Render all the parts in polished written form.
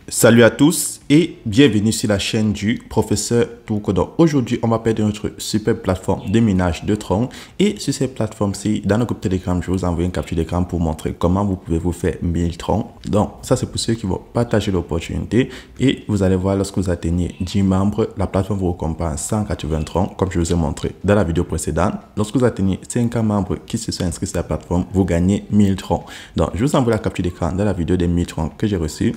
Salut à tous et bienvenue sur la chaîne du professeur Toukodor. Aujourd'hui, on va parler de notre super plateforme de minage de troncs. Et sur cette plateforme-ci, dans le groupe Telegram, je vous envoie une capture d'écran pour montrer comment vous pouvez vous faire 1000 troncs. Donc, ça c'est pour ceux qui vont partager l'opportunité. Et vous allez voir, lorsque vous atteignez 10 membres, la plateforme vous récompense 180 troncs, comme je vous ai montré dans la vidéo précédente. Lorsque vous atteignez 50 membres qui se sont inscrits sur la plateforme, vous gagnez 1000 troncs. Donc, je vous envoie la capture d'écran dans la vidéo des 1000 troncs que j'ai reçus.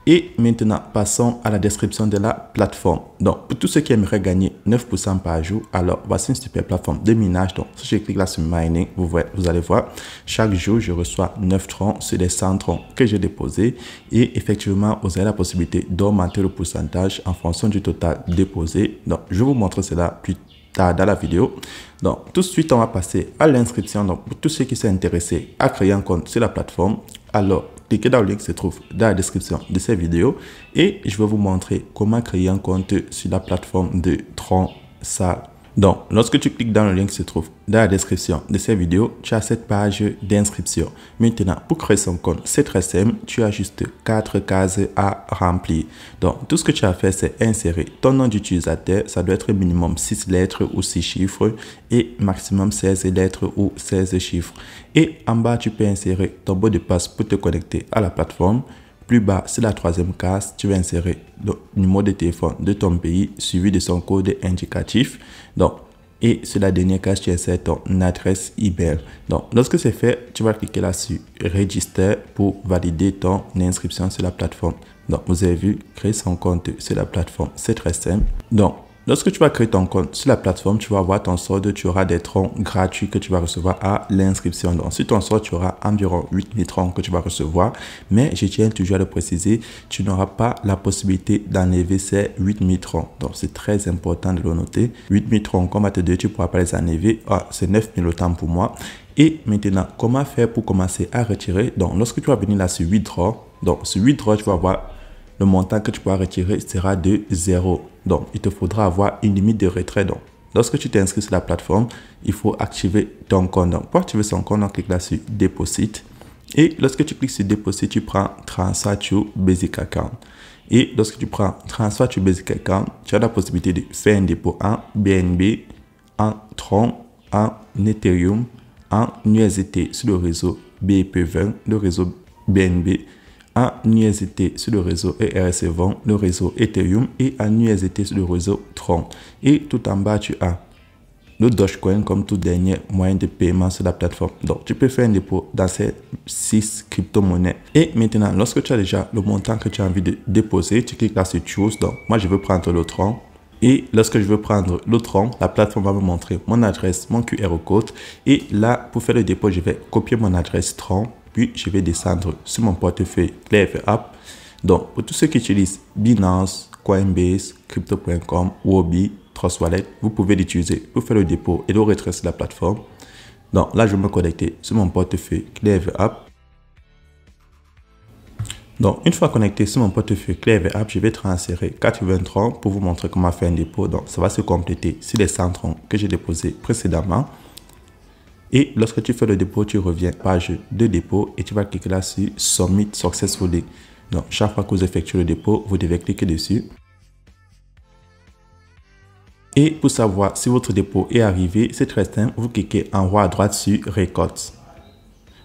Et maintenant, passons à la description de la plateforme. Donc, pour tous ceux qui aimeraient gagner 9% par jour, alors voici une super plateforme de minage. Donc, si je clique là sur Mining, vous allez voir, chaque jour, je reçois 9 troncs sur les 100 troncs que j'ai déposés. Et effectivement, vous avez la possibilité d'augmenter le pourcentage en fonction du total déposé. Donc, je vous montre cela plus tard dans la vidéo. Donc, tout de suite, on va passer à l'inscription. Donc, pour tous ceux qui sont intéressés à créer un compte sur la plateforme, alors, cliquez dans le lien qui se trouve dans la description de cette vidéo et je vais vous montrer comment créer un compte sur la plateforme de Troncsal. Donc, lorsque tu cliques dans le lien qui se trouve dans la description de cette vidéo, tu as cette page d'inscription. Maintenant, pour créer son compte, c'est très simple. Tu as juste 4 cases à remplir. Donc, tout ce que tu as fait, c'est insérer ton nom d'utilisateur. Ça doit être minimum 6 lettres ou 6 chiffres et maximum 16 lettres ou 16 chiffres. Et en bas, tu peux insérer ton mot de passe pour te connecter à la plateforme. Plus bas, c'est la troisième case, tu vas insérer le numéro de téléphone de ton pays suivi de son code indicatif. Donc, et sur la dernière case, tu insères ton adresse email. Donc, lorsque c'est fait, tu vas cliquer là sur Register pour valider ton inscription sur la plateforme. Donc, vous avez vu, créer son compte sur la plateforme, c'est très simple. Donc, lorsque tu vas créer ton compte sur la plateforme, tu vas voir ton solde, tu auras des troncs gratuits que tu vas recevoir à l'inscription. Donc, sur ton solde, tu auras environ 8000 troncs que tu vas recevoir. Mais je tiens toujours à le préciser, tu n'auras pas la possibilité d'enlever ces 8000 troncs. Donc, c'est très important de le noter. 8000 troncs, comme à te dire, tu ne pourras pas les enlever. Ah, c'est 9000 autant pour moi. Et maintenant, comment faire pour commencer à retirer? Donc, lorsque tu vas venir là sur Withdraw, donc sur Withdraw, tu vas voir le montant que tu pourras retirer sera de 0. Donc, il te faudra avoir une limite de retrait. Donc, lorsque tu t'inscris sur la plateforme, il faut activer ton compte. Donc, pour activer son compte, on clique là sur Deposit. Et lorsque tu cliques sur Deposit, tu prends Transfer to Basic Account. Et lorsque tu prends Transfer to Basic Account, tu as la possibilité de faire un dépôt en BNB, en Tron, en Ethereum, en USDT sur le réseau BEP20, le réseau BNB, en USDT sur le réseau ERC20, le réseau Ethereum et en USDT sur le réseau Tron. Et tout en bas, tu as le Dogecoin comme tout dernier moyen de paiement sur la plateforme. Donc, tu peux faire un dépôt dans ces 6 crypto-monnaies. Et maintenant, lorsque tu as déjà le montant que tu as envie de déposer, tu cliques là sur Choose. Donc, moi, je veux prendre le Tron. Et lorsque je veux prendre le Tron, la plateforme va me montrer mon adresse, mon QR code. Et là, pour faire le dépôt, je vais copier mon adresse Tron. Puis, je vais descendre sur mon portefeuille Clever App. Donc, pour tous ceux qui utilisent Binance, Coinbase, Crypto.com, Huobi, Trust Wallet, vous pouvez l'utiliser pour faire le dépôt et le retrait sur la plateforme. Donc, là, je vais me connecter sur mon portefeuille Clever App. Donc, une fois connecté sur mon portefeuille Clever App, je vais transférer 80 troncs pour vous montrer comment faire un dépôt. Donc, ça va se compléter sur les 100 troncs que j'ai déposés précédemment. Et lorsque tu fais le dépôt, tu reviens à la page de dépôt et tu vas cliquer là sur Submit Successfully. Donc, chaque fois que vous effectuez le dépôt, vous devez cliquer dessus. Et pour savoir si votre dépôt est arrivé, c'est très simple. Vous cliquez en haut à droite sur Records.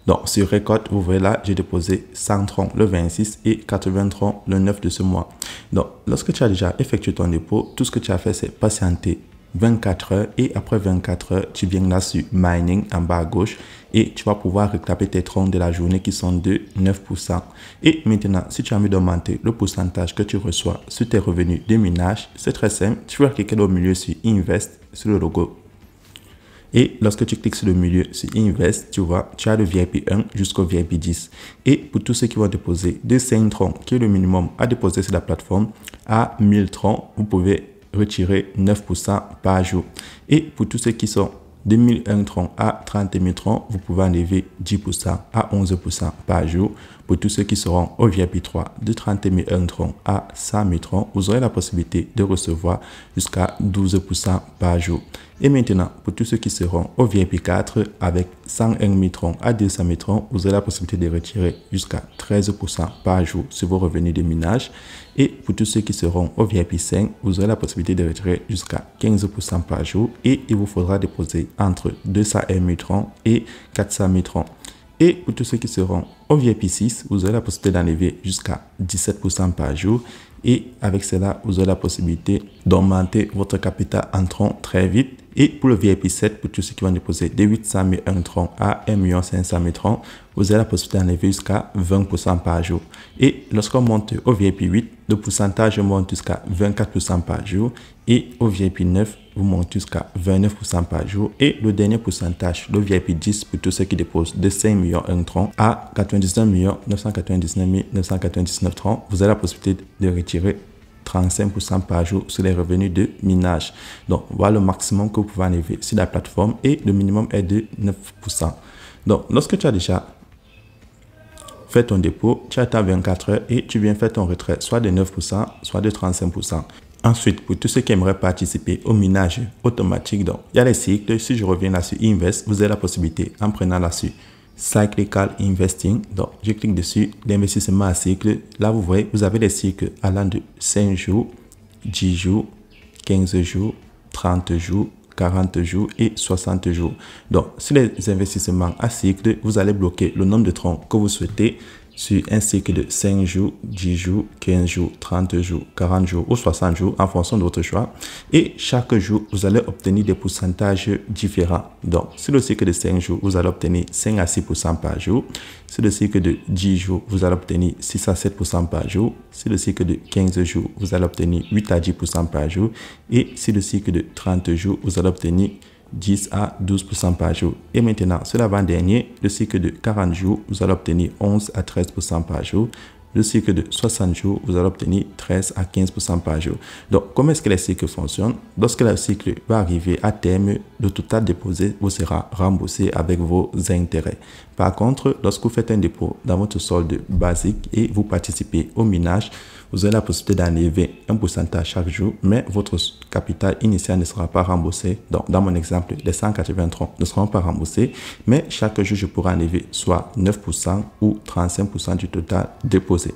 Donc, sur Record, vous voyez là, j'ai déposé 100 troncs le 26 et 80 troncs le 9 de ce mois. Donc, lorsque tu as déjà effectué ton dépôt, tout ce que tu as fait, c'est patienter 24 heures et après 24 heures, tu viens là sur Mining en bas à gauche et tu vas pouvoir réclamer tes troncs de la journée qui sont de 9%. Et maintenant, si tu as envie d'augmenter le pourcentage que tu reçois sur tes revenus de minage, c'est très simple. Tu vas cliquer au milieu sur Invest, sur le logo. Et lorsque tu cliques sur le milieu, sur Invest, tu vois, tu as le VIP 1 jusqu'au VIP 10. Et pour tous ceux qui vont déposer de 5 troncs, qui est le minimum à déposer sur la plateforme, à 1000 troncs, vous pouvez retirer 9% par jour. Et pour tous ceux qui sont de 1001 troncs à 30 000 troncs, vous pouvez enlever 10% à 11% par jour. Pour tous ceux qui seront au VIP 3 de 30 000 tron à 100 000 tron, vous aurez la possibilité de recevoir jusqu'à 12% par jour. Et maintenant, pour tous ceux qui seront au VIP 4 avec 101 000 tron à 200 000 tron, vous aurez la possibilité de retirer jusqu'à 13% par jour sur vos revenus de minage. Et pour tous ceux qui seront au VIP 5, vous aurez la possibilité de retirer jusqu'à 15% par jour et il vous faudra déposer entre 201 000 tron et 400 000 tron. Et pour tous ceux qui seront au VIP 6, vous aurez la possibilité d'enlever jusqu'à 17% par jour. Et avec cela, vous aurez la possibilité d'augmenter votre capital en tron très vite. Et pour le VIP 7, pour tous ceux qui vont déposer de 800 000 tron à 1 500 000 tron, vous avez la possibilité d'enlever jusqu'à 20% par jour. Et lorsqu'on monte au VIP 8, le pourcentage monte jusqu'à 24% par jour. Et au VIP 9, vous montez jusqu'à 29% par jour. Et le dernier pourcentage, le VIP 10, pour tous ceux qui déposent de 5 millions 1 tron à 99 999 999 tron, vous avez la possibilité de retirer 35% par jour sur les revenus de minage. Donc, voilà le maximum que vous pouvez enlever sur la plateforme et le minimum est de 9%. Donc, lorsque tu as déjà fait ton dépôt, tu attends 24 heures et tu viens faire ton retrait soit de 9%, soit de 35%. Ensuite, pour tous ceux qui aimeraient participer au minage automatique, donc, il y a les cycles. Si je reviens là sur Invest, vous avez la possibilité, en prenant là-dessus, Cyclical Investing. Donc, je clique dessus, l'investissement à cycle. Là, vous voyez, vous avez les cycles allant de 5 jours, 10 jours, 15 jours, 30 jours, 40 jours et 60 jours. Donc, sur les investissements à cycle, vous allez bloquer le nombre de troncs que vous souhaitez sur un cycle de 5 jours, 10 jours, 15 jours, 30 jours, 40 jours ou 60 jours en fonction de votre choix. Et chaque jour, vous allez obtenir des pourcentages différents. Donc, sur le cycle de 5 jours, vous allez obtenir 5 à 6% par jour. Sur le cycle de 10 jours, vous allez obtenir 6 à 7% par jour. Sur le cycle de 15 jours, vous allez obtenir 8 à 10% par jour. Et sur le cycle de 30 jours, vous allez obtenir 10 à 12% par jour. Et maintenant, sur l'avant-dernier, le cycle de 40 jours, vous allez obtenir 11 à 13% par jour. Le cycle de 60 jours, vous allez obtenir 13 à 15% par jour. Donc, comment est-ce que les cycles fonctionnent? Lorsque le cycle va arriver à terme, le total déposé vous sera remboursé avec vos intérêts. Par contre, lorsque vous faites un dépôt dans votre solde basique et vous participez au minage, vous avez la possibilité d'enlever un pourcentage chaque jour, mais votre capital initial ne sera pas remboursé. Donc, dans mon exemple, les 180 troncs ne seront pas remboursés, mais chaque jour, je pourrai enlever soit 9% ou 35% du total déposé.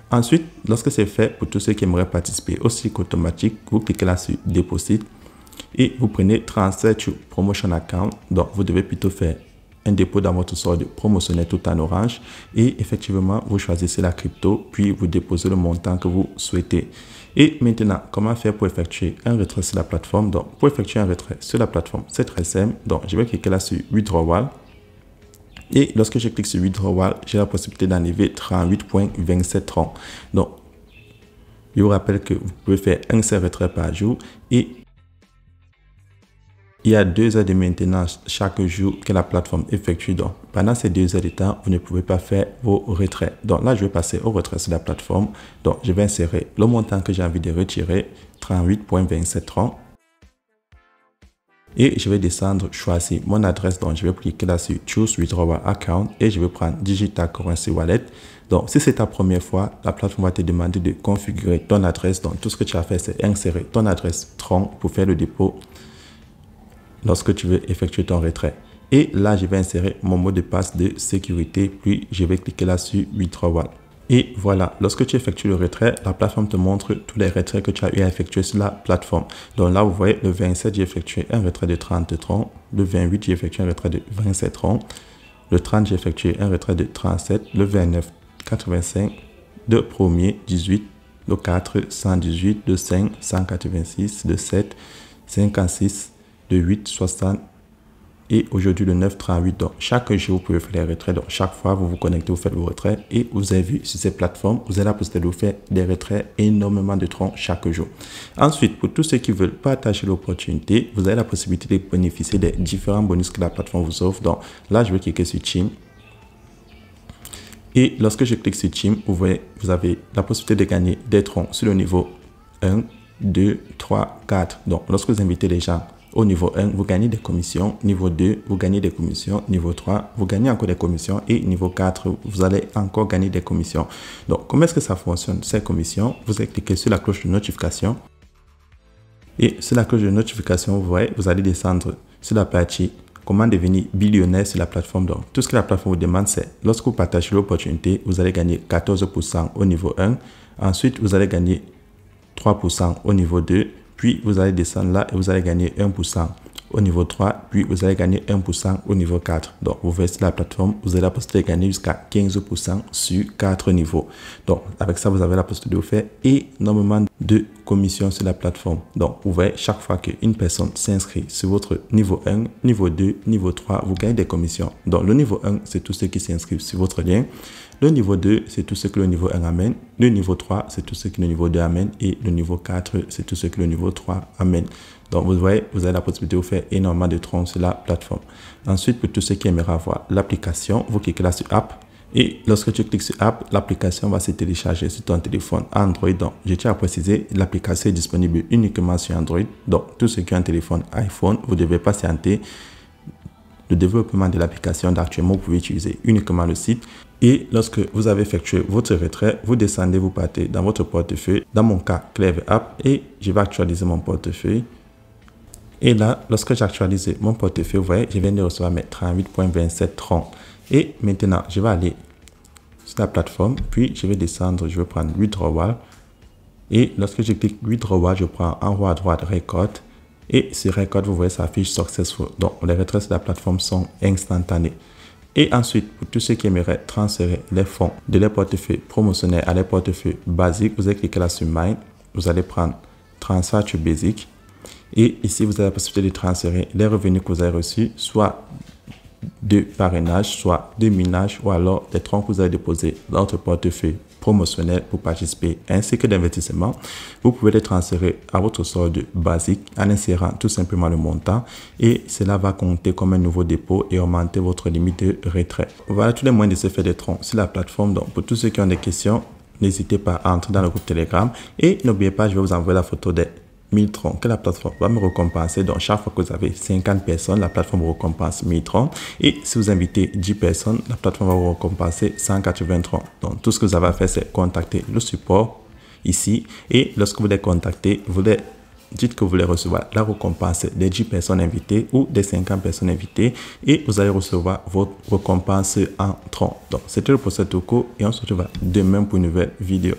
Ensuite, lorsque c'est fait, pour tous ceux qui aimeraient participer au cycle automatique, vous cliquez là sur Deposit et vous prenez Transfer to Promotion Account. Donc, vous devez plutôt faire un dépôt dans votre solde promotionnel tout en orange et effectivement, vous choisissez la crypto, puis vous déposez le montant que vous souhaitez. Et maintenant, comment faire pour effectuer un retrait sur la plateforme? Donc, pour effectuer un retrait sur la plateforme, c'est très simple. Donc, je vais cliquer là sur Withdrawal. Et lorsque je clique sur Withdrawal, j'ai la possibilité d'enlever 38,27 troncs. Donc, je vous rappelle que vous pouvez faire un seul retrait par jour et il y a 2 heures de maintenance chaque jour que la plateforme effectue. Donc, pendant ces 2 heures de temps, vous ne pouvez pas faire vos retraits. Donc là, je vais passer au retrait sur la plateforme. Donc, je vais insérer le montant que j'ai envie de retirer, 38,27 troncs. Et je vais descendre, choisir mon adresse. Donc, je vais cliquer là sur Choose Withdrawal Account et je vais prendre Digital Currency Wallet. Donc, si c'est ta première fois, la plateforme va te demander de configurer ton adresse. Donc, tout ce que tu as fait, c'est insérer ton adresse tronc pour faire le dépôt lorsque tu veux effectuer ton retrait. Et là, je vais insérer mon mot de passe de sécurité, puis je vais cliquer là sur Withdrawal. Et voilà, lorsque tu effectues le retrait, la plateforme te montre tous les retraits que tu as eu à effectuer sur la plateforme. Donc là, vous voyez, le 27, j'ai effectué un retrait de 30 troncs. Le 28, j'ai effectué un retrait de 27 troncs. Le 30, j'ai effectué un retrait de 37. Le 29, 85. Le 1er, 18. Le 4, 118. Le 5, 186. Le 7, 56. De 8, 60 et aujourd'hui le 9, 38. Donc, chaque jour, vous pouvez faire les retraits. Donc, chaque fois, vous vous connectez, vous faites vos retraits et vous avez vu sur ces plateformes, vous avez la possibilité de vous faire des retraits énormément de troncs chaque jour. Ensuite, pour tous ceux qui veulent partager l'opportunité, vous avez la possibilité de bénéficier des différents bonus que la plateforme vous offre. Donc, là, je vais cliquer sur Team. Et lorsque je clique sur Team, vous voyez, vous avez la possibilité de gagner des troncs sur le niveau 1, 2, 3, 4. Donc, lorsque vous invitez les gens Au niveau 1, vous gagnez des commissions. Niveau 2, vous gagnez des commissions. Niveau 3, vous gagnez encore des commissions. Et niveau 4, vous allez encore gagner des commissions. Donc, comment est-ce que ça fonctionne, ces commissions? Vous allez cliquer sur la cloche de notification. Et sur la cloche de notification, vous voyez, vous allez descendre sur la partie comment devenir billionnaire sur la plateforme. Donc, tout ce que la plateforme vous demande, c'est lorsque vous partagez l'opportunité, vous allez gagner 14% au niveau 1. Ensuite, vous allez gagner 3% au niveau 2. Puis, vous allez descendre là et vous allez gagner 1% au niveau 3. Puis, vous allez gagner 1% au niveau 4. Donc, vous voyez sur la plateforme, vous avez la possibilité de gagner jusqu'à 15% sur 4 niveaux. Donc, avec ça, vous avez la possibilité de faire énormément de commissions sur la plateforme. Donc, vous voyez, chaque fois qu'une personne s'inscrit sur votre niveau 1, niveau 2, niveau 3, vous gagnez des commissions. Donc, le niveau 1, c'est tous ceux qui s'inscrivent sur votre lien. Le niveau 2, c'est tout ce que le niveau 1 amène. Le niveau 3, c'est tout ce que le niveau 2 amène. Et le niveau 4, c'est tout ce que le niveau 3 amène. Donc, vous voyez, vous avez la possibilité de faire énormément de troncs sur la plateforme. Ensuite, pour tous ceux qui aimeraient avoir l'application, vous cliquez là sur App. Et lorsque tu cliques sur App, l'application va se télécharger sur ton téléphone Android. Donc, je tiens à préciser, l'application est disponible uniquement sur Android. Donc, tous ceux qui ont un téléphone iPhone, vous devez patienter. Le développement de l'application d'actuellement, vous pouvez utiliser uniquement le site. Et lorsque vous avez effectué votre retrait, vous descendez, vous partez dans votre portefeuille. Dans mon cas, Clever App, et je vais actualiser mon portefeuille. Et là, lorsque j'actualise mon portefeuille, vous voyez, je viens de recevoir mes 38,27 troncs. Et maintenant, je vais aller sur la plateforme, puis je vais descendre, je vais prendre Withdrawal. Et lorsque je clique Withdrawal, je prends en haut à droite Record. Et sur Record, vous voyez, ça affiche Successful. Donc, les retraits sur la plateforme sont instantanés. Et ensuite, pour tous ceux qui aimeraient transférer les fonds de leur portefeuille promotionnel à leur portefeuille basique, vous allez cliquer là sur Mine. Vous allez prendre Transfer to Basic. Et ici, vous avez la possibilité de transférer les revenus que vous avez reçus, soit de parrainage, soit de minage, ou alors des troncs que vous avez déposés dans votre portefeuille promotionnel pour participer, ainsi que d'investissement. Vous pouvez les transférer à votre solde basique en insérant tout simplement le montant, et cela va compter comme un nouveau dépôt et augmenter votre limite de retrait. Voilà tous les moyens de se faire des troncs sur la plateforme. Donc, pour tous ceux qui ont des questions, n'hésitez pas à entrer dans le groupe Telegram, et n'oubliez pas, je vais vous envoyer la photo des 1000 troncs que la plateforme va me récompenser. Donc, chaque fois que vous avez 50 personnes, la plateforme vous récompense 1000 troncs. Et si vous invitez 10 personnes, la plateforme va vous récompenser 180 troncs. Donc, tout ce que vous avez à faire, c'est contacter le support ici. Et lorsque vous les contactez, vous les dites que vous voulez recevoir la récompense des 10 personnes invitées ou des 50 personnes invitées, et vous allez recevoir votre récompense en troncs. Donc, c'était le procès tout court, et on se retrouve demain pour une nouvelle vidéo.